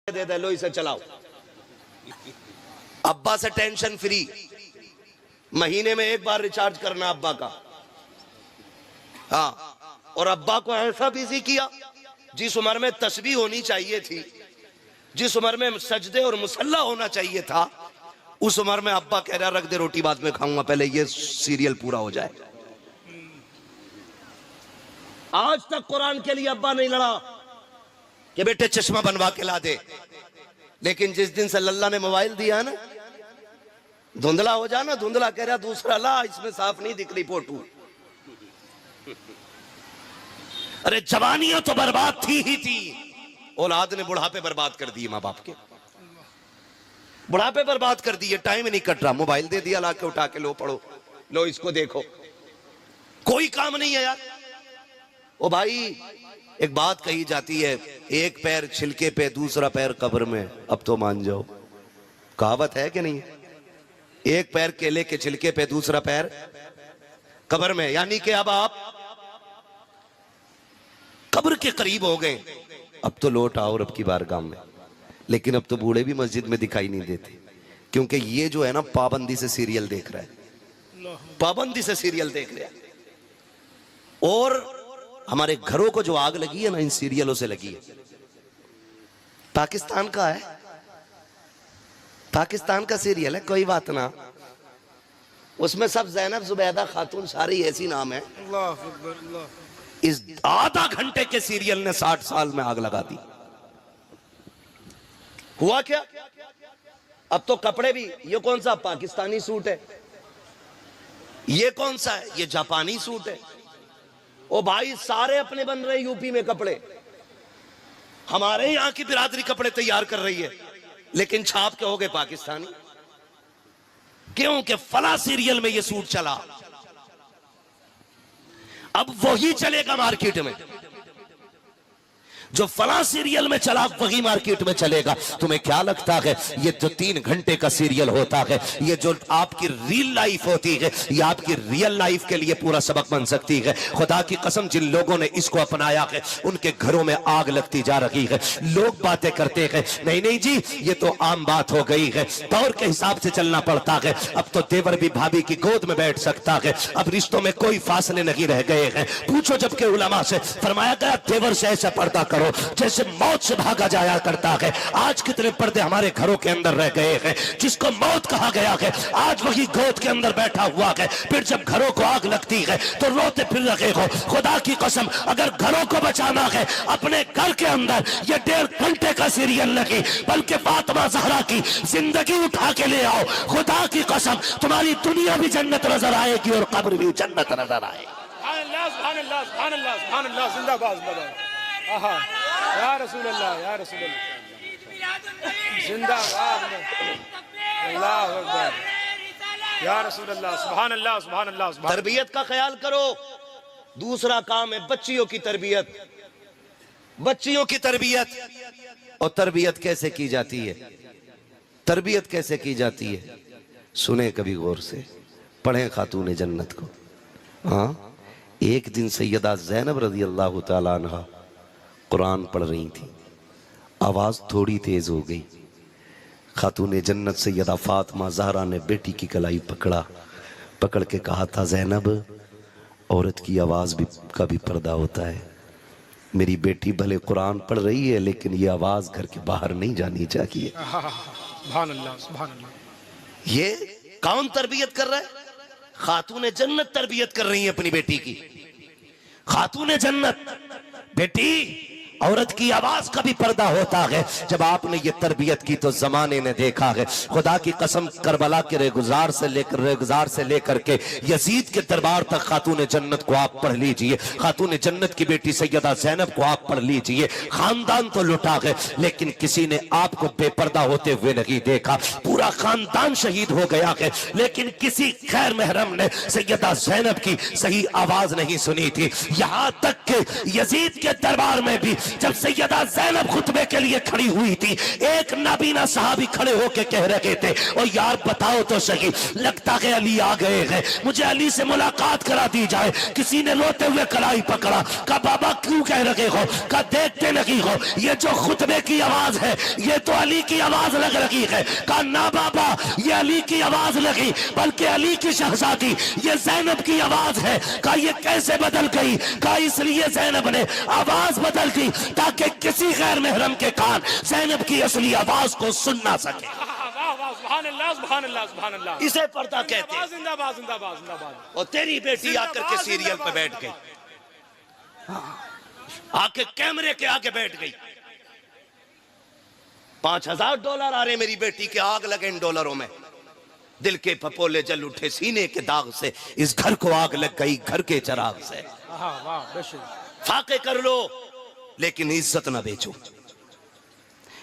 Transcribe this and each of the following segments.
दे दे लो इसे चलाओ। अब्बा से टेंशन फ्री, महीने में एक बार रिचार्ज करना अब्बा का। हाँ, और अब्बा को ऐसा बिजी किया, जिस उम्र में तस्बीह होनी चाहिए थी, जिस उम्र में सजदे और मुसल्ला होना चाहिए था, उस उम्र में अब्बा कह रहा रख दे रोटी बाद में खाऊंगा, पहले ये सीरियल पूरा हो जाए। आज तक कुरान के लिए अब्बा नहीं लड़ा कि बेटे चश्मा बनवा के ला दे, लेकिन जिस दिन से लल्ला ने मोबाइल दिया ना, धुंधला हो जाना, धुंधला कह रहा दूसरा ला, इसमें साफ नहीं दिख रही फोटो। अरे जवानियां तो बर्बाद थी ही थी, औलाद ने बुढ़ापे बर्बाद कर दिए, मां बाप के बुढ़ापे बर्बाद कर दिए। टाइम नहीं कट रहा, मोबाइल दे दिया, ला के उठा के लो पढ़ो, लो इसको देखो, कोई काम नहीं है यार। ओ भाई, एक बात कही जाती है, एक पैर छिलके पे दूसरा पैर कब्र में। अब तो मान जाओ, कहावत है कि नहीं? एक पैर केले के छिलके पे दूसरा पैर कब्र में, यानी कि अब आप कब्र के करीब हो गए। अब तो लौट आओ रब की बारगाह में। लेकिन अब तो बूढ़े भी मस्जिद में दिखाई नहीं देते, क्योंकि ये जो है ना पाबंदी से सीरियल देख रहा है, पाबंदी से सीरियल देख रहा है। और हमारे घरों को जो आग लगी है ना, इन सीरियलों से लगी है। पाकिस्तान का है, पाकिस्तान का सीरियल है, कोई बात ना, उसमें सब ज़ैनब जुबैदा खातून सारी ऐसी नाम है। इस आधा घंटे के सीरियल ने 60 साल में आग लगा दी। हुआ क्या? अब तो कपड़े भी, ये कौन सा पाकिस्तानी सूट है, ये कौन सा है, ये जापानी सूट है। ओ भाई, सारे अपने बन रहे यूपी में कपड़े, हमारे यहां की बिरादरी कपड़े तैयार कर रही है, लेकिन छाप के हो गए पाकिस्तानी। क्यों? कि फला सीरियल में ये सूट चला, अब वही चलेगा मार्केट में। जो फला सीरियल में चला वही मार्केट में चलेगा। तुम्हें क्या लगता है ये जो 3 घंटे का सीरियल होता है, ये जो आपकी रियल लाइफ होती है, ये आपकी रियल लाइफ के लिए पूरा सबक बन सकती है? खुदा की कसम, जिन लोगों ने इसको अपनाया है उनके घरों में आग लगती जा रही है। लोग बातें करते हैं, नहीं नहीं जी ये तो आम बात हो गई है, दौर के हिसाब से चलना पड़ता है। अब तो देवर भी भाभी की गोद में बैठ सकता है, अब रिश्तों में कोई फासले नहीं रह गए हैं। पूछो जबकि उलमा से, फरमाया गया देवर से ऐसा पर्दा करो जैसे मौत से भागा जाया करता है। आज कितने पर्दे हमारे घरों के अंदर रह गए हैं। जिसको मौत कहा गया है आज वही गोद के अंदर बैठा हुआ है। फिर जब घरों को आग लगती है तो रोते फिर रहे हो। खुदा की कसम, अगर घरों को बचाना है, अपने घर के अंदर ये 1.5 घंटे का सीरियल नहीं, बल्कि फातिमा ज़हरा की जिंदगी उठा के ले आओ। खुदा की कसम, तुम्हारी दुनिया भी जन्नत नजर आएगी और कब्र भी जन्नत नजर आएगी। या रसूल अल्लाह, या रसूल अल्लाह, जिंदाबाद, अल्लाह अकबर, या रसूल अल्लाह, सुभान अल्लाह, सुभान अल्लाह। तरबियत का ख्याल करो। दूसरा काम है बच्चियों की तरबियत, बच्चियों की तरबियत। और तरबियत कैसे की जाती है? तरबियत कैसे की जाती है? सुने कभी गौर से, पढ़े खातून जन्नत को। हाँ, एक दिन सैयदा ज़ैनब रज़ी अल्लाह तआला अन्हा कुरान पढ़ रही थी, आवाज थोड़ी तेज हो गई। खातून जन्नत सैयदा फातिमा ज़हरा ने बेटी की कलाई पकड़ के कहा था, ज़ैनब, औरत की आवाज भी का भी पर्दा होता है। मेरी बेटी भले कुरान पढ़ रही है, लेकिन ये आवाज घर के बाहर नहीं जानी चाहिए। सुभान अल्लाह, सुभान अल्लाह। ये कौन तरबियत कर रहा है? खातून जन्नत तरबियत कर रही है अपनी बेटी की। खातून जन्नत, बेटी, औरत की आवाज का भी पर्दा होता है। जब आपने ये तरबियत की तो जमाने ने देखा है। खुदा की कसम, करबला के रेगुजार से लेकर के यजीद के दरबार तक खातून जन्नत को आप पढ़ लीजिए। खातून जन्नत की बेटी सैयदा ज़ैनब को आप पढ़ लीजिए। खानदान तो लुटा है, लेकिन किसी ने आपको बेपर्दा होते हुए नहीं देखा। पूरा खानदान शहीद हो गया है, लेकिन किसी खैर महरम ने सैयदा ज़ैनब की सही आवाज नहीं सुनी थी। यहां तक कि यजीद के दरबार में भी जब सैयदा ज़ैनब खुतबे के लिए खड़ी हुई थी, एक नाबीना साहबी खड़े होके कह रहे थे, और यार बताओ तो सही, लगता है अली आ गए हैं, मुझे अली से मुलाकात करा दी जाए। किसी ने रोते हुए कलाई पकड़ा, कहा बाबा क्यों कह रहे हो, कहा देखते नहीं हो ये जो खुतबे की आवाज है ये तो अली की आवाज लग रही है। कहा ना बाबा ये अली की आवाज लगी, बल्कि अली की शहजादी ये ज़ैनब की आवाज है। कहा ये कैसे बदल गई, कहा इसलिए ज़ैनब ने आवाज बदल दी ताकि किसी गैर महरम के कान ज़ैनब की असली आवाज को सुन ना सके। इसे पर्दा कहते हैं। जिंदाबाद जिंदाबाद जिंदाबाद। और तेरी बेटी आकर के सीरियल पे बैठ गई, आके कैमरे के आगे बैठ गई। $5000 आ रहे मेरी बेटी के, आग लगे इन डॉलरों में। दिल के फपोले जल उठे सीने के दाग से, इस घर को आग लग गई घर के चराग से। फाके कर लो लेकिन इज्जत ना बेचो,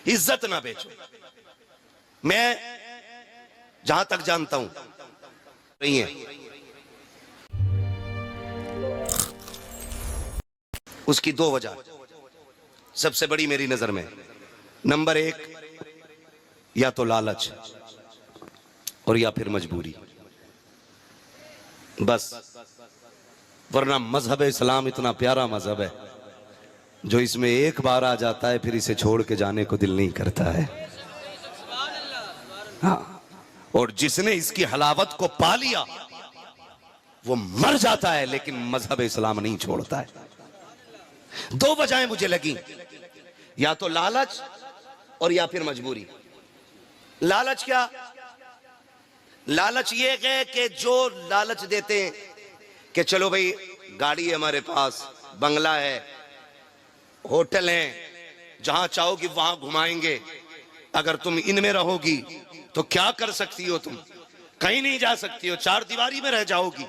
इज्जत ना बेचो। मैं जहां तक जानता हूं नहीं है, उसकी 2 वजह सबसे बड़ी मेरी नजर में। नंबर 1, या तो लालच और या फिर मजबूरी, बस। वरना मजहब इस्लाम इतना प्यारा मजहब है जो इसमें एक बार आ जाता है फिर इसे छोड़ के जाने को दिल नहीं करता है। हाँ, और जिसने इसकी हलावत को पा लिया वो मर जाता है, लेकिन मजहब इस्लाम नहीं छोड़ता है। 2 वजहें मुझे लगी, या तो लालच और या फिर मजबूरी। लालच क्या? लालच ये है कि जो लालच देते हैं कि चलो भाई गाड़ी है हमारे पास, बंगला है, होटल है, जहां चाहोगी वहां घुमाएंगे, अगर तुम इनमें रहोगी तो क्या कर सकती हो, तुम कहीं नहीं जा सकती हो, 4 दीवारी में रह जाओगी,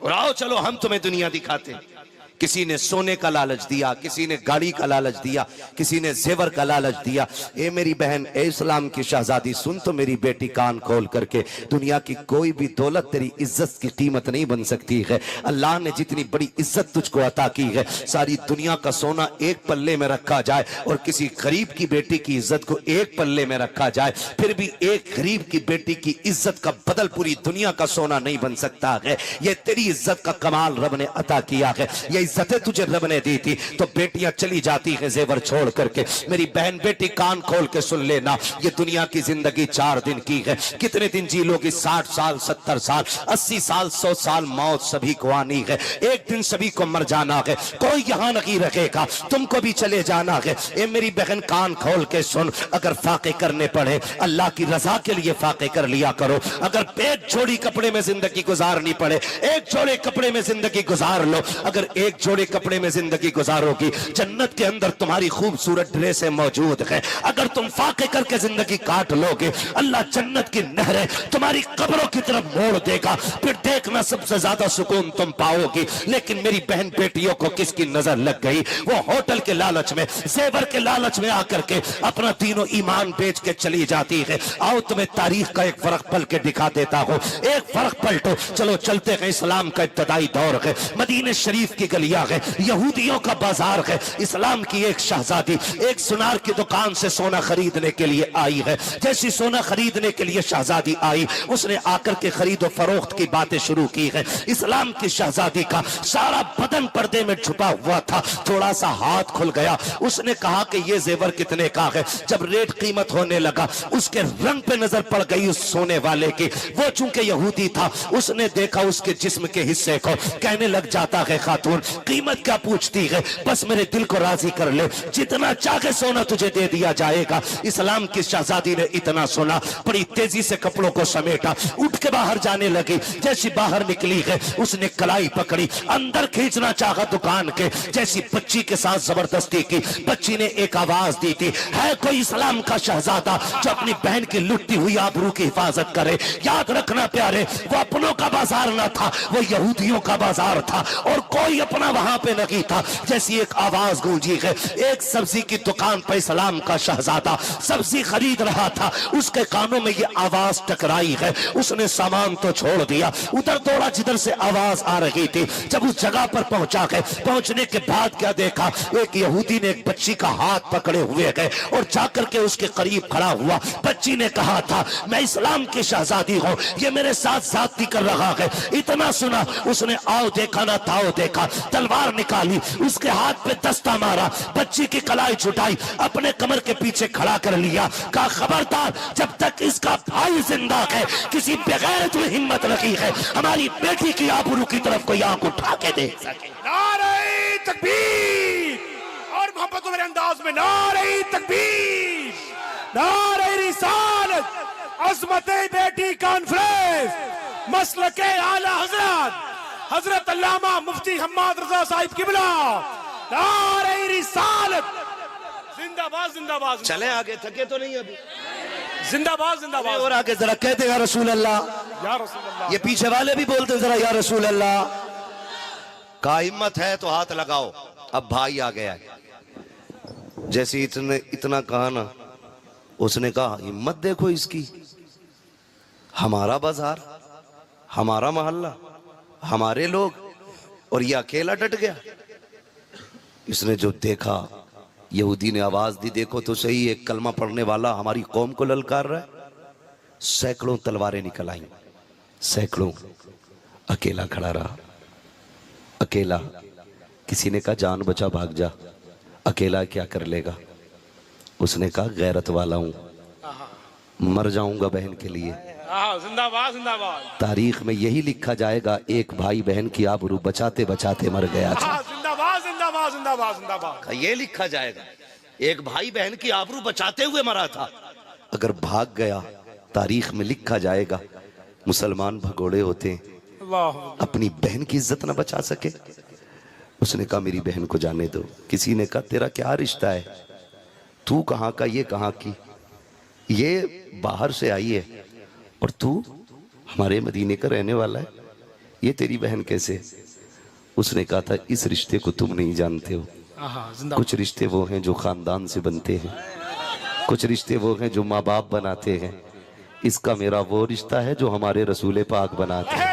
और आओ चलो हम तुम्हें दुनिया दिखाते हैं। किसी ने सोने का लालच दिया, किसी ने गाड़ी का लालच दिया, किसी ने जेवर का लालच दिया। ए मेरी बहन, ए इस्लाम की शहजादी, सुन तो मेरी बेटी कान खोल करके, दुनिया की कोई भी दौलत तेरी इज्जत की कीमत नहीं बन सकती है। अल्लाह ने जितनी बड़ी इज्जत तुझको अता की है, सारी दुनिया का सोना एक पल्ले में रखा जाए और किसी गरीब की बेटी की इज्जत को एक पल्ले में रखा जाए, फिर भी एक गरीब की बेटी की इज्जत का बदल पूरी दुनिया का सोना नहीं बन सकता है। ये तेरी इज्जत का कमाल रब ने अता किया है, ये इज्जतें तुझे रब ने दी थी, तो बेटियां चली जाती हैं जेवर छोड़ करके। मेरी बहन बेटी कान खोल के सुन लेना, ये दुनिया की जिंदगी 4 दिन की है। कितने दिन जी लोगी? 60 साल, 70 साल, 80 साल, 100 साल, मौत सभी को आनी है। एक दिन सभी को मर जाना है, कोई यहाँ नहीं रखेगा, तुमको भी चले जाना है। ए मेरी बहन कान खोल के सुन, अगर फाके करने पड़े अल्लाह की रजा के लिए फाके कर लिया करो। अगर एक जोड़ी कपड़े में जिंदगी गुजारनी पड़े, एक जोड़े कपड़े में जिंदगी गुजार लो। अगर एक जोड़े कपड़े में जिंदगी गुजारोगी, जन्नत के अंदर तुम्हारी खूबसूरत ड्रेसें मौजूद है। अगर तुम फाके करके जिंदगी काट लोगे, अल्लाह जन्नत की नहरें तुम्हारी कब्रों की तरफ मोड़ देगा, फिर देखना सबसे ज्यादा सुकून तुम पाओगी। लेकिन मेरी बहन बेटियों को किसकी नजर लग गई? वो होटल के लालच में, जेवर के लालच में आकर के अपना तीनों ईमान बेच के चली जाती है। आओ तुम्हें तारीख का एक फर्क पल के दिखा देता हूँ, एक फर्क पलटो। चलो चलते हैं, इस्लाम का इब्तदाई दौर है, मदीने शरीफ की गलियां है, यहूदियों का बाजार है। इस्लाम की एक शहजादी एक सुनार की दुकान से सोना खरीदने के लिए आई है। जैसी सोना खरीदने के लिए शहजादी आई, उसने आकर के खरीदो फरोख्त की बातें शुरू की है। इस्लाम की शहजादी का सारा बदन पर्दे में छुपा हुआ था, थोड़ा सा हाथ खुल गया। उसने कहा कि ये जेवर कितने का है? जब रेट कीमत होने लगा, उसके रंग पे नजर पड़ गई उस सोने वाले की। वो चूंकि यहूदी था, उसने देखा उसके जिस्म के हिस्से को, कहने लग जाता है खातून कीमत क्या पूछती है, बस मेरे दिल को राजी कर ले, जितना चाहे सोना तुझे दे दिया जाएगा। इस्लाम की शहजादी ने इतना सुना, बड़ी तेजी से कपड़ों को समेटा, उठ के बाहर जाने लगी। जैसी बाहर निकली है, उसने कलाई पकड़ी, अंदर खींचना चाहा दुकान के। जैसी बच्ची के साथ जबरदस्ती की, बच्ची ने एक आवाज दी थी, है कोई इस्लाम का शहजादा जो अपनी बहन की लुटती हुई आबरू की हिफाजत करे? याद रखना प्यारे, वो अपनों का बाजार ना था, वो यहूदियों का बाजार था, और कोई अपना रोना वहां पे नहीं था। जैसी एक आवाज गूंजी है, एक सब्जी की दुकान पर इस्लाम का शहजादा सब्जी खरीद रहा था, उसके कानों में ये आवाज टकराई है। उसने सामान तो छोड़ दिया, उधर दौड़ा जिधर से आवाज आ रही थी। जब उस जगह पर पहुंचा है, पहुंचने के बाद क्या देखा, एक यहूदी ने एक बच्ची का हाथ पकड़े हुए गए और जाकर के उसके करीब खड़ा हुआ। बच्ची ने कहा था, मैं इस्लाम की शहजादी हूं, ये मेरे साथ साथी कर रहा है। इतना सुना, उसने आओ देखा ना ताओ देखा, तलवार निकाली, उसके हाथ पे दस्ता मारा, बच्ची की कलाई छुटाई, अपने कमर के पीछे खड़ा कर लिया। कहा, खबरदार, जब तक इसका भाई जिंदा है किसी बेगैरत में हिम्मत रखी है हमारी बेटी की आबरू की तरफ कोई आंख उठा के देख सके। नारे तकबीर, और मोहब्बत मेरे अंदाज में नारे तकबीर, नारे रिसालत, अज़मते बेटी कॉन्फ्रेंस, मसलके आला हजरत हजरत अल्लामा मुफ्ती हम्माद रजा साहिब किबला, नारे रिसालत, जिंदाबाद जिंदाबाद। चले आगे, थके तो नहीं अभी? जिंदाबाद जिंदाबाद। और आगे जरा कहते हैं या रसूल अल्लाह, या रसूल अल्लाह। ये पीछे वाले भी बोलते हैं जरा या रसूल अल्लाह। का हिम्मत है तो हाथ लगाओ। अब भाई आ गया है, जैसे इतना कहा ना, उसने कहा हिम्मत देखो इसकी, हमारा बाजार, हमारा मोहल्ला, हमारे लोग, और ये अकेला डट गया। इसने जो देखा, यहूदी ने आवाज दी, देखो तो सही, एक कलमा पढ़ने वाला हमारी कौम को ललकार रहा है। सैकड़ों तलवारें निकल आई, सैकड़ों, अकेला खड़ा रहा, अकेला। किसी ने कहा जान बचा भाग जा, अकेला क्या कर लेगा। उसने कहा गैरत वाला हूं, मर जाऊंगा बहन के लिए। जिंदाबाद जिंदाबाद। तारीख में यही लिखा जाएगा, एक भाई बहन की आबरू बचाते बचाते मर गया था। जिंदाबाद जिंदाबाद जिंदाबाद जिंदाबाद। ये लिखा जाएगा, एक भाई बहन की आबरू बचाते हुए मरा था। अगर भाग गया, तारीख में लिखा जाएगा, मुसलमान भगोड़े होते हैं, अपनी बहन की इज्जत न बचा सके। उसने कहा मेरी बहन को जाने दो। किसी ने कहा तेरा क्या रिश्ता है, तू कहाँ का, ये कहाँ की, ये बाहर से आई है और तू हमारे मदीने का रहने वाला है, ये तेरी बहन कैसे। उसने कहा था इस रिश्ते को तुम नहीं जानते हो, कुछ रिश्ते वो हैं जो खानदान से बनते हैं, कुछ रिश्ते वो हैं जो माँ बाप बनाते हैं, इसका मेरा वो रिश्ता है जो हमारे रसूल पाक बनाते हैं।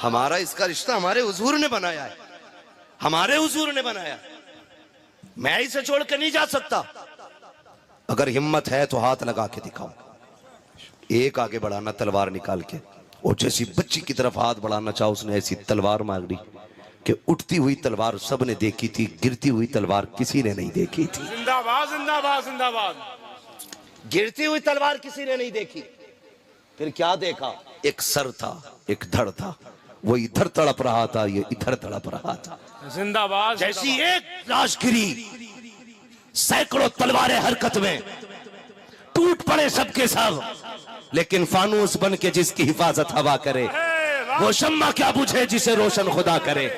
हमारा इसका रिश्ता हमारे हुजूर ने बनाया है, हमारे हुजूर ने बनाया। मैं इसे छोड़ के नहीं जा सकता। अगर हिम्मत है तो हाथ लगा के दिखाओ। एक आगे बढ़ाना तलवार निकाल के, और जैसी बच्ची की तरफ हाथ बढ़ाना चाहो, उसने ऐसी तलवार मार दी कि उठती हुई तलवार सबने देखी थी, गिरती हुई तलवार किसी ने नहीं देखी थी। जिंदाबाद जिंदाबाद जिंदाबाद। गिरती हुई तलवार किसी ने नहीं देखी। फिर क्या देखा, एक सर था, एक धड़ था, वो इधर तड़प रहा था, ये इधर तड़प रहा था। जिंदाबाद। जैसी एक लाश गिरी, सैकड़ों तलवारें हरकत में, टूट पड़े सबके सब, लेकिन फानूस बन के जिसकी हिफाजत हवा करे, वो शम्मा क्या बुझे जिसे रोशन खुदा करे।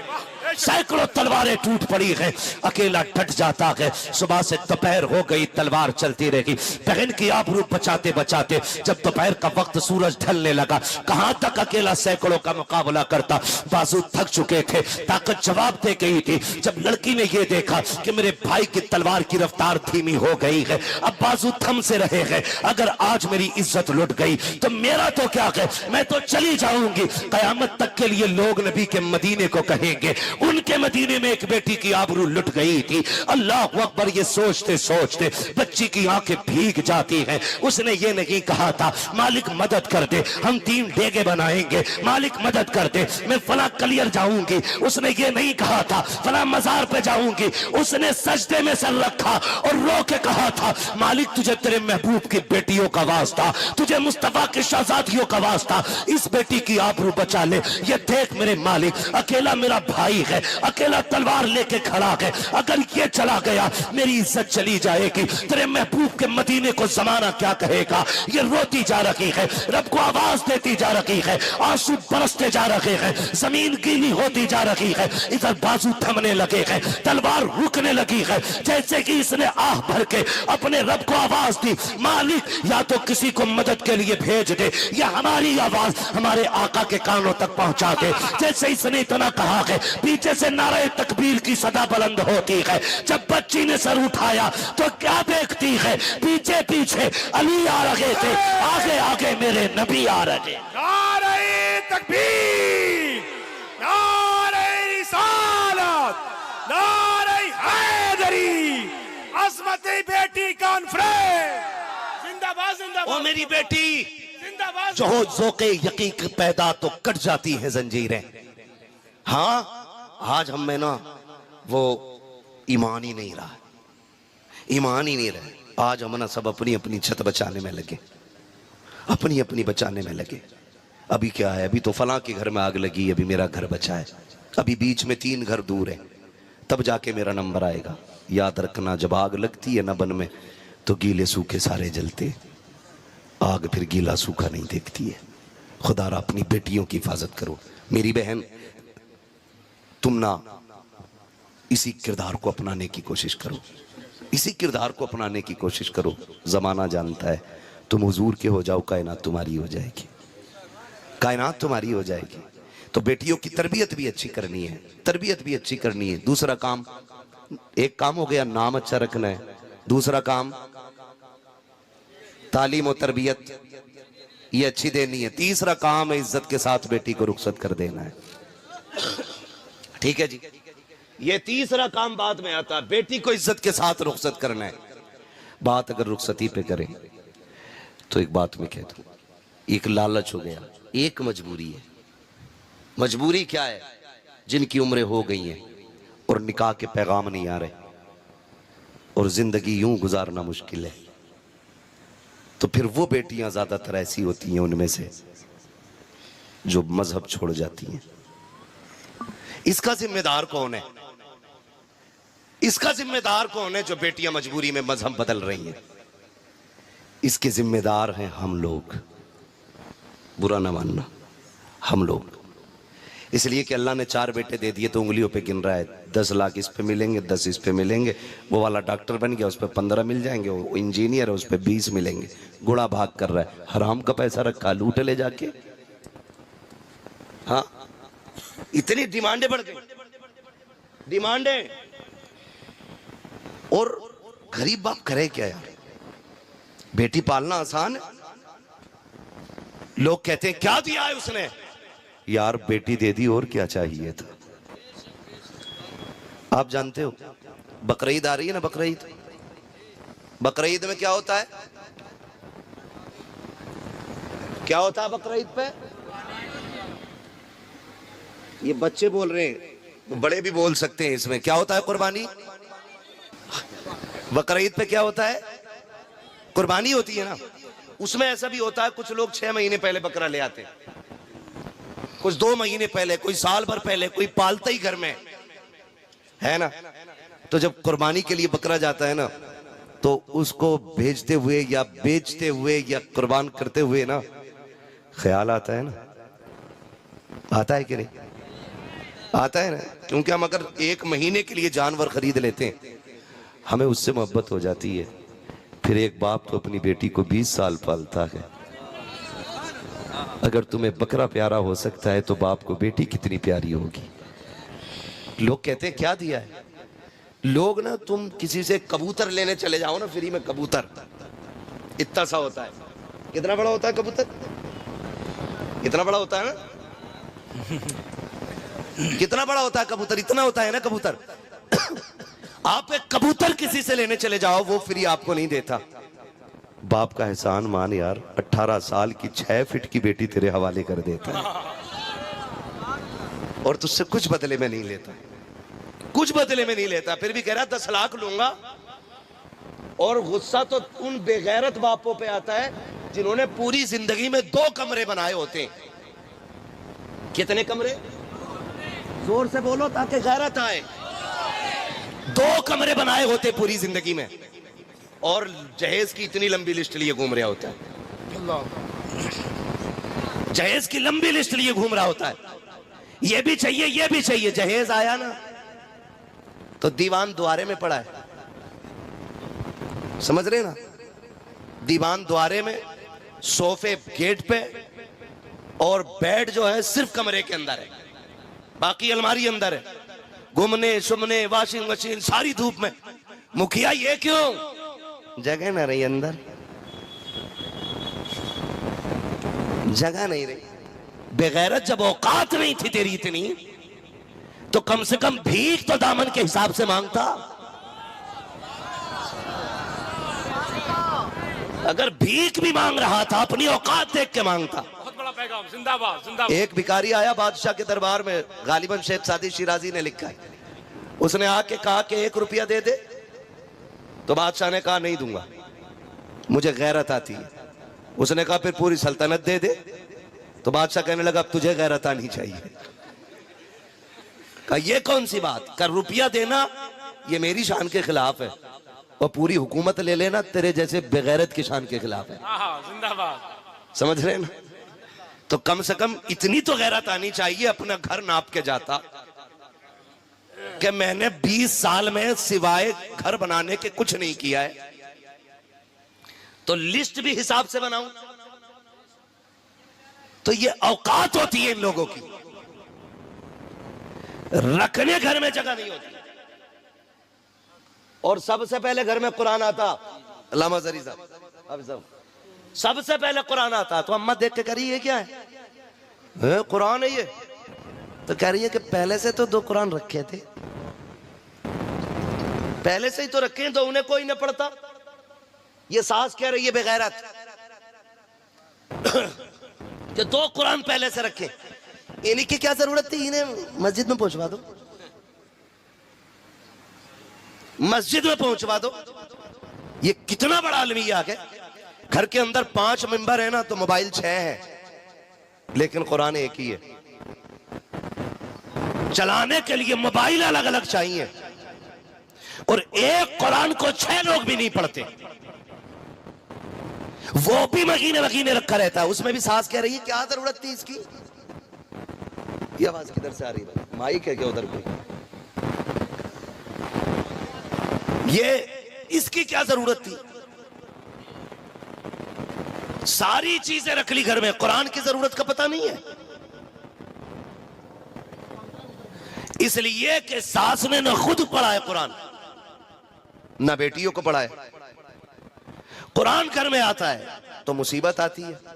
सैकड़ों तलवारें टूट पड़ी है, अकेला डट जाता है। सुबह से दोपहर हो गई, तलवार चलती रही, बहन की आबरू बचाते बचाते जब दोपहर का वक्त सूरज ढलने लगा, कहां तक अकेला सैकड़ों का मुकाबला करता। बाजू थक चुके थे, ताकत जवाब दे गई थी। जब लड़की ने यह देखा कि मेरे भाई की तलवार की रफ्तार धीमी हो गई है, अब बाजू थम से रहे हैं, अगर आज मेरी इज्जत लुट गई तो मेरा तो क्या है, मैं तो चली जाऊंगी। कयामत तक के लिए लोग नबी के मदीने को कहेंगे उनके मदीने में एक बेटी की आबरू लुट गई थी। अल्लाह अकबर, ये सोचते सोचते बच्ची की आंखें भीग जाती हैं। उसने ये नहीं कहा था मालिक मदद कर दे, हम 3 डेगे बनाएंगे, मालिक मदद कर दे, मैं फला कलियर जाऊंगी। उसने ये नहीं कहा था फला मजार पे जाऊंगी। उसने सजदे में सर रखा और रो के कहा था मालिक तुझे तेरे महबूब की बेटियों का वास्ता, तुझे मुस्तफा की शहजादियों का वास्ता, इस बेटी की आबरू बचा ले। ये देख मेरे मालिक, अकेला मेरा भाई है, अकेला तलवार लेके खड़ा है, अगर ये चला गया मेरी इज्जत चली जाएगी। तेरे महबूब के मदीने को जमाना क्या कहेगा। ये रोती जा रही है, रब को आवाज देती जा रही है, आंसू बरसते जा रहे हैं, जमीन गीली होती जा रही है, इधर बाजू थमने लगे हैं, तलवार रुकने लगी है, जैसे कि इसने आह भर के अपने रब को आवाज दी, मालिक या तो किसी को मदद के लिए भेज दे या हमारी आवाज हमारे आका के कानों तक पहुंचा दे। जैसे इसने इतना कहा है, पीछे से नारे तकबीर की सदा बुलंद होती है। जब बच्ची ने सर उठाया तो क्या देखती है, पीछे पीछे अली आ रहे थे, आगे आगे मेरे नबी आ रहे। नारे तकबीर, नारे रिसालत, नारे हैदरी, अज़मती बेटी कॉन्फ्रेंस, जिंदाबाद जिंदाबाद। ओ मेरी बेटी, जिंदाबाद। जो हो ज़ौक़े यकीन पैदा तो कट जाती है जंजीरें। हाँ, आज हम में ना वो ईमान ही नहीं रहा, ईमान ही नहीं रहा। आज हम ना सब अपनी अपनी छत बचाने में लगे, अपनी अपनी बचाने में लगे। अभी क्या है, अभी तो फलां के घर में आग लगी, अभी मेरा घर बचा है, अभी बीच में 3 घर दूर है, तब जाके मेरा नंबर आएगा। याद रखना, जब आग लगती है ना बन में, तो गीले सूखे सारे जलते, आग फिर गीला सूखा नहीं देखती है। खुदारा अपनी बेटियों की हिफाजत करो। मेरी बहन, तुम ना इसी किरदार को अपनाने की कोशिश करो, इसी किरदार को अपनाने की कोशिश करो। जमाना जानता है, तुम हुजूर के हो जाओ, कायनात तुम्हारी हो जाएगी, कायनात तुम्हारी हो जाएगी। तो बेटियों की तरबियत भी अच्छी करनी है, तरबियत भी अच्छी करनी है। दूसरा काम, एक काम हो गया नाम अच्छा रखना है, दूसरा काम तालीम और तरबियत ये अच्छी देनी है, तीसरा काम है इज्जत के साथ बेटी को रुखसत कर देना है। ठीक है जी, ये तीसरा काम बाद में आता है, बेटी को इज्जत के साथ रुखसत करना है। बात अगर रुखसती पे करें तो एक बात मैं कह दूं, एक लालच हो गया, एक मजबूरी है। मजबूरी क्या है? जिनकी उम्रें हो गई हैं और निकाह के पैगाम नहीं आ रहे और जिंदगी यूं गुजारना मुश्किल है, तो फिर वो बेटियां ज्यादातर ऐसी होती हैं उनमें से जो मजहब छोड़ जाती हैं। इसका जिम्मेदार कौन है? इसका जिम्मेदार कौन है जो बेटियां मजबूरी में मजहब बदल रही हैं? इसके जिम्मेदार हैं हम लोग, बुरा ना मानना, हम लोग। इसलिए कि अल्लाह ने 4 बेटे दे दिए तो उंगलियों पे गिन रहा है, 10 लाख इस पे मिलेंगे, 10 इस पे मिलेंगे, वो वाला डॉक्टर बन गया उस पे 15 मिल जाएंगे, वो इंजीनियर है उस पे 20 मिलेंगे। गुड़ा भाग कर रहा है, हराम का पैसा रखा, लूट ले जाके। हाँ, इतनी डिमांडें बढ़ गई, डिमांडें। और गरीब बाप करे क्या यार? बेटी पालना आसान है? लोग कहते हैं क्या दिया है उसने? यार बेटी दे दी, और क्या चाहिए था? आप जानते हो बकरीद आ रही है ना, बकरीद, बकरीद में क्या होता है? क्या होता है बकरीद पे? ये बच्चे बोल रहे हैं, बड़े भी बोल सकते हैं। इसमें क्या होता है? कुर्बानी। बकरीद पे क्या होता है? कुर्बानी होती है ना। उसमें ऐसा भी होता है, कुछ लोग 6 महीने पहले बकरा ले आते हैं, कुछ 2 महीने पहले, कोई साल भर पहले, कोई पालता ही घर में है ना। तो जब कुर्बानी के लिए बकरा जाता है ना, तो उसको भेजते हुए या बेचते हुए या कुर्बान करते हुए ना ख्याल आता है ना, आता है कि नहीं? आता है ना। क्योंकि हम अगर 1 महीने के लिए जानवर खरीद लेते हैं, हमें उससे मोहब्बत हो जाती है। फिर एक बाप तो अपनी बेटी को 20 साल पालता है। अगर तुम्हें बकरा प्यारा हो सकता है तो बाप को बेटी कितनी प्यारी होगी। लोग कहते हैं क्या दिया है? लोग ना, तुम किसी से कबूतर लेने चले जाओ ना फ्री में, कबूतर इतना सा होता है। कितना बड़ा होता है कबूतर? इतना बड़ा होता है ना। कितना बड़ा होता है कबूतर? इतना होता है ना कबूतर। आप एक कबूतर किसी से लेने चले जाओ, वो फ्री आपको नहीं देता। बाप का एहसान मान यार, 18 साल की 6 फीट की बेटी तेरे हवाले कर देता है और तुझसे कुछ बदले में नहीं लेता, कुछ बदले में नहीं लेता। फिर भी कह रहा 10 लाख लूंगा। और गुस्सा तो उन बेगैरत बापों पे आता है जिन्होंने पूरी जिंदगी में 2 कमरे बनाए होते हैं। कितने कमरे? जोर से बोलो ताकि गैरत आए। 2 कमरे बनाए होते पूरी जिंदगी में और जहेज की इतनी लंबी लिस्ट लिए घूम रहा होता है। जहेज की लंबी लिस्ट लिए घूम रहा होता है, ये भी चाहिए ये भी चाहिए। जहेज आया ना तो दीवान द्वारे में पड़ा है, समझ रहे ना? दीवान द्वारे में, सोफे गेट पे और बेड जो है सिर्फ कमरे के अंदर है, बाकी अलमारी अंदर है। घूमने सुमने वॉशिंग मशीन सारी धूप में। मुखिया ये क्यों? जगह ना रही अंदर, जगह नहीं रही। बेगैरत जब औकात नहीं थी तेरी इतनी तो कम से कम भीख तो दामन के हिसाब से मांगता। अगर भीख भी मांग रहा था अपनी औकात देख के मांगता। बहुत बड़ा पैगाम, जिंदाबाद जिंदाबाद। एक भिखारी आया बादशाह के दरबार में, गालिबन शेख सादी शिराजी ने लिखा है। उसने आके कहा कि 1 रुपया दे दे, तो बादशाह ने कहा नहीं दूंगा, मुझे गैरत आती है। उसने कहा फिर पूरी सल्तनत दे दे, तो बादशाह कहने लगा अब तुझे गैरत आनी चाहिए। कहा ये कौन सी बात? कर रुपया देना ये मेरी शान के खिलाफ है और पूरी हुकूमत ले लेना तेरे जैसे बेगैरत की शान के खिलाफ है। जिंदाबाद। समझ रहे ना? तो कम से कम इतनी तो गैरत आनी चाहिए। अपना घर नाप के जाता कि मैंने 20 साल में सिवाय घर बनाने के कुछ नहीं किया है, तो लिस्ट भी हिसाब से बनाऊं। तो ये औकात होती है इन लोगों की, रखने घर में जगह नहीं होती। और सबसे पहले घर में कुरान आता। अल्लामा जरी साहब, अब सबसे पहले कुरान आता तो अम्मा देख के करी ये क्या है? कुरान है ये। तो कह रही है कि पहले से तो 2 कुरान रखे थे, पहले से ही तो रखे हैं, तो उन्हें कोई न पढ़ता। ये सास कह रही है बेगैरत कि 2 कुरान पहले से रखे, इन्हीं की क्या जरूरत थी? इन्हें मस्जिद में पहुंचवा दो, मस्जिद में पहुंचवा दो। ये कितना बड़ा अलमिया है। घर के अंदर 5 मेंबर है ना तो मोबाइल 6 है, लेकिन कुरान एक ही है। चलाने के लिए मोबाइल अलग अलग चाहिए और एक कुरान को 6 लोग भी नहीं पढ़ते, वो भी महीने महीने रखा रहता है। उसमें भी सास कह रही है क्या जरूरत थी इसकी? ये आवाज किधर से आ रही है? माइक है क्या उधर कोई? ये इसकी क्या जरूरत थी? सारी चीजें रख ली घर में, कुरान की जरूरत का पता नहीं है। इसलिए कि सास ने न खुद पढ़ा है कुरान, न बेटियों को पढ़ा है। कुरान घर में आता है तो मुसीबत आती है।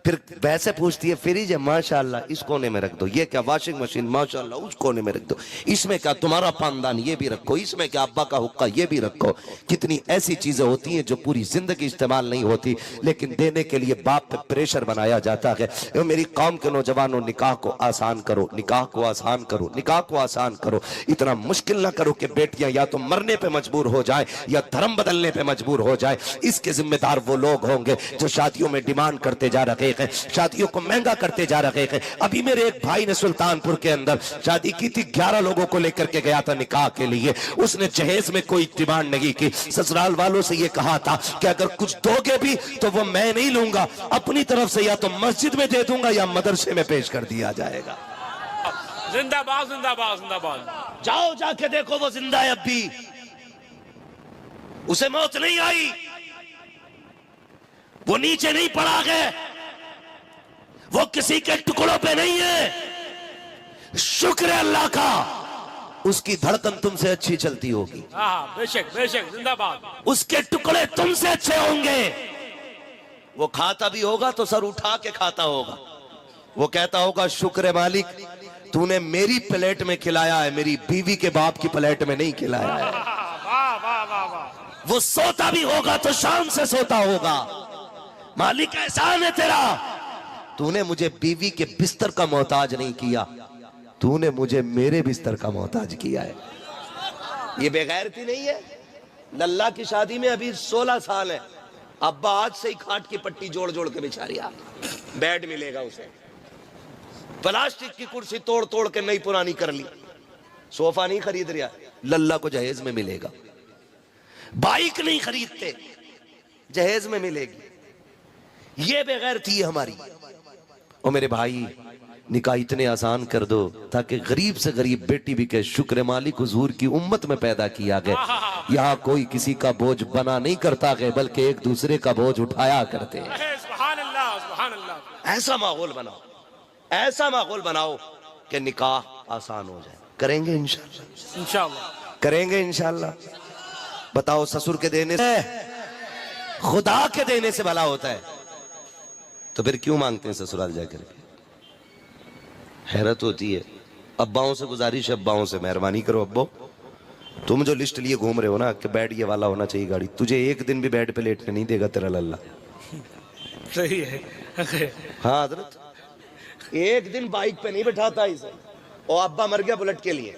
फिर वैसे पूछती है फ्रिज है माशाल्लाह इस कोने में रख दो, ये क्या वाशिंग मशीन माशाल्लाह उस कोने में रख दो, इसमें क्या तुम्हारा पानदान ये भी रखो, इसमें क्या अब्बा का हुक्का ये भी रखो। कितनी ऐसी चीजें होती हैं जो पूरी जिंदगी इस्तेमाल नहीं होती, लेकिन देने के लिए बाप पे प्रेशर बनाया जाता है। मेरी कौम के नौजवानों, निकाह को आसान करो, निकाह को आसान करो, निकाह को आसान करो। इतना मुश्किल ना करो कि बेटियां या तो मरने पे मजबूर हो जाए या धर्म बदलने पे मजबूर हो जाए। इसके जिम्मेदार वो लोग होंगे जो शादियों में डिमांड करते जा रहे हैं, शादियों को महंगा करते जा रहे हैं। अभी मेरे एक भाई ने सुल्तानपुर के अंदर शादी की थी, 11 लोगों को लेकर के गया था निकाह के लिए। उसने जहेज में कोई डिमांड नहीं की, ससुराल वालों से ये कहा था कि अगर कुछ दोगे भी तो वो मैं नहीं लूंगा, अपनी तरफ से या तो मस्जिद में दे दूंगा या मदरसे में पेश कर दिया जाएगा। जिंदाबाद जिंदाबाद जिंदाबाद। जाओ जाके देखो वो जिंदा है अब भी, उसे मौत नहीं आई, वो नीचे नहीं पड़ा गया, वो किसी के टुकड़ों पे नहीं है। शुक्र है अल्लाह का, उसकी धड़कन तुमसे अच्छी चलती होगी। बेशक बेशक जिंदाबाद। उसके टुकड़े तुमसे अच्छे होंगे। वो खाता भी होगा तो सर उठा के खाता होगा। वो कहता होगा शुक्र है मालिक तूने मेरी प्लेट में खिलाया है, मेरी बीवी के बाप की प्लेट में नहीं खिलाया है। वो सोता भी होगा तो शान से सोता होगा। मालिक एहसान है तेरा, तूने मुझे बीवी के बिस्तर का मोहताज नहीं किया, तूने मुझे मेरे बिस्तर का मोहताज किया है। ये बेगैरती नहीं है? लल्ला की शादी में अभी 16 साल है, अब्बा आज से ही खाट की पट्टी जोड़ जोड़ के बिछा रहा, बेड मिलेगा उसे। प्लास्टिक की कुर्सी तोड़ तोड़ के नई पुरानी कर ली, सोफा नहीं खरीद रहा, लल्ला को जहेज में मिलेगा। बाइक नहीं खरीदते, जहेज में मिलेगी। ये बेगैरती है हमारी। और मेरे भाई, निकाह इतने आसान कर दो ताकि गरीब से गरीब बेटी भी कहे शुक्र मालिक हुजूर की उम्मत में पैदा किया गया। यहाँ कोई किसी का बोझ बना नहीं करता गए, बल्कि एक दूसरे का बोझ उठाया करते हैं। सुभान अल्लाह, सुभान अल्लाह। ऐसा माहौल बनाओ, ऐसा माहौल बनाओ कि निकाह आसान हो जाए। करेंगे इंशाअल्लाह, इंशाअल्लाह करेंगे इंशाअल्लाह। बताओ, ससुर के देने से, खुदा के देने से भला होता है, तो फिर क्यों मांगते हैं ससुराल जाकर? हैरत होती है। अब्बाओं से गुजारिश है, अब्बाओं से मेहरबानी करो, अब्बो तुम जो लिस्ट लिए घूम रहे हो ना कि बेड ये वाला होना चाहिए गाड़ी, तुझे एक दिन भी बेड पे लेटने नहीं देगा तेरा लल्ला। सही है। हाँ हजरत, एक दिन बाइक पे नहीं बैठाता इसे। और अब्बा मर गया बुलेट के लिए,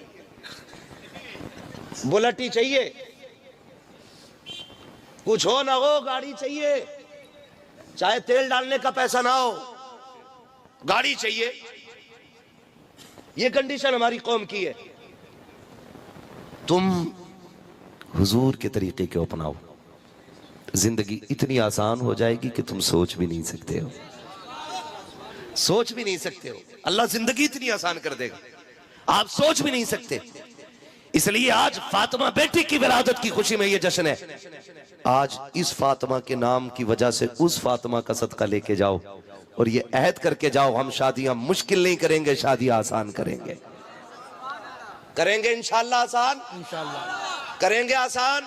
बुलेट ही चाहिए, कुछ हो ना हो गाड़ी चाहिए, चाहे तेल डालने का पैसा ना हो, गाड़ी चाहिए। ये कंडीशन हमारी कौम की है। तुम हुजूर के तरीके को अपनाओ, जिंदगी इतनी आसान हो जाएगी कि तुम सोच भी नहीं सकते हो, सोच भी नहीं सकते हो। अल्लाह जिंदगी इतनी आसान कर देगा, आप सोच भी नहीं सकते। इसलिए आज फातिमा बेटी की विलादत की खुशी में ये जश्न है। आज इस फातिमा के नाम की वजह से उस फातिमा का सदका लेके जाओ और ये अहद करके जाओ, हम शादियां मुश्किल नहीं करेंगे, शादियां आसान करेंगे। करेंगे इंशाअल्लाह आसान, इंशाअल्लाह करेंगे आसान।